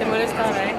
molestar, ¿eh?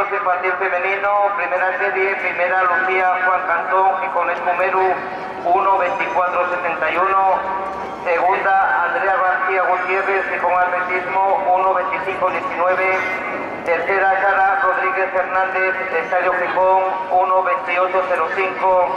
Infantil femenino, primera serie, primera Lucía Juan Cantón, Gijones Número 1-24-71, segunda Andrea García Gutiérrez, Gijón Atletismo 1-25-19, tercera Sara Rodríguez Fernández, Estadio Gijón 1-28-05,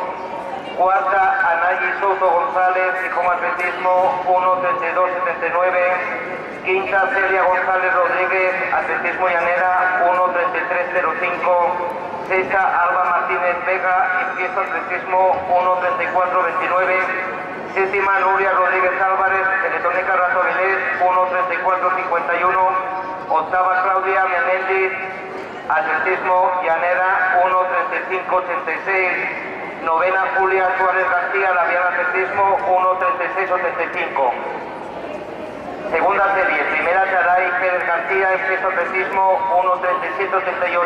cuarta Anayi Soto González, Gijón Atletismo 1-32-79, quinta Celia González Rodríguez, Atletismo Llanera 1-33-05, sexta Alba Martínez Vega, Infiesto Atletismo 1-34-29, séptima Nuria Rodríguez Álvarez, Electrónica Rato Avilés 1-34-51, octava Claudia Menéndez, Atletismo Llanera 1-35-86, novena Julia Suárez García, Labial Atletismo 1-36-85. Segunda serie, primera Saray Pérez García, Infiesto Atletismo 1-37-88.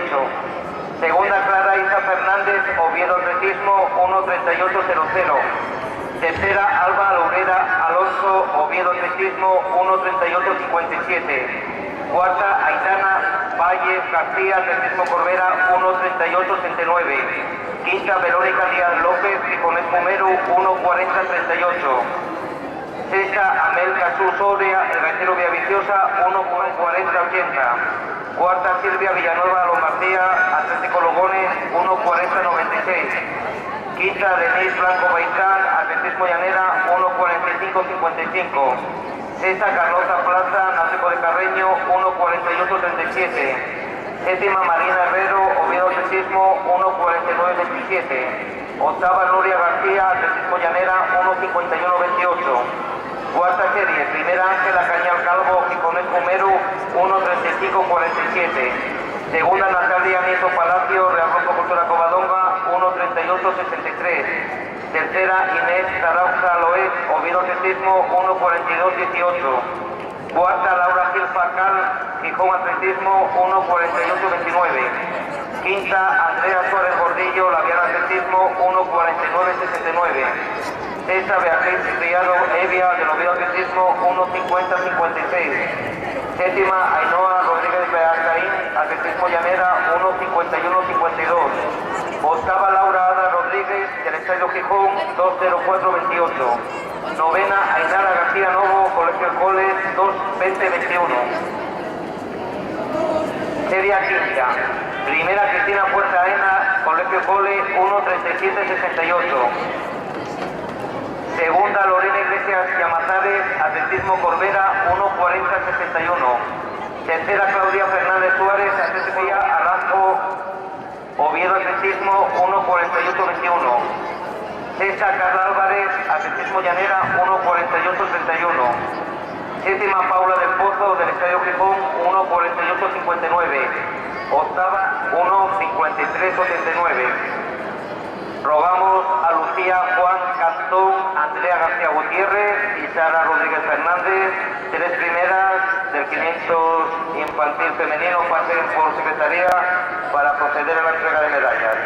Segunda Clara Isa Fernández, Oviedo Atletismo 1-38-00. Tercera Alba Loureda Alonso, Oviedo Atletismo 1-38-57. Cuarta Aitana Valle García, Atletismo Corbera 1-38-69. Quinta Verónica Díaz López, Gijones Número 1-40-38. Sexta Amel Casú Soria, El Retiro Villaviciosa 1-40-80. Cuarta Silvia Villanueva Lombardía, Atlético Logones 1-40-96. Quinta Denise Blanco Baizán, Atletismo Llanera 1-45-55. Sexta Carlota Plaza, Náutico de Carreño 1-48-37. Séptima Marina Herrero, Oviedo Atletismo 1-49-27. Octava Nuria García, Atletismo Llanera 1-51-28. Cuarta serie, primera Ángela Cañal Calvo, Gijones Número 1-35-47. Segunda Natalia Nieto Palacio, Real Rojo Cultura Covadonga 1-38-63. Tercera Inés Zarauza Loez, Oviedo Atletismo 1-42-18. Cuarta Laura Gil Facal, Gijón Atletismo 1-48-29. Quinta Andrea Suárez Gordillo, Labial Atletismo 1-49-69. Sexta Beatriz Criado Evia, del Oviedo Atletismo 1-50-56. Séptima Ainhoa Rodríguez Beacaín, Atletismo Llanera 1-51-52. Octava Laura Ada Rodríguez, del Estadio Gijón 2-04-28. Novena Ainara García Novo, Colegio El Coles 2-20-21. Serie quinta, primera Cristina Puerta Aena, Colegio del Cole 1:37:68. Segunda Lorena Iglesias Llamazares, atletismo Corbera 1:40:61. Tercera Claudia Fernández Suárez, atletismo Aranjo Oviedo, atletismo 1:48:21. Sexta Carla Álvarez, atletismo Llanera 1:48:31. Séptima Paula del Pozo del Estadio Gijón 1:48:59. Octava 1:53:79. Rogamos a Lucía Juan Cantón, Andrea García Gutiérrez y Sara Rodríguez Fernández, tres primeras del 500 infantil femenino, pasen por secretaría para proceder a la entrega de medallas.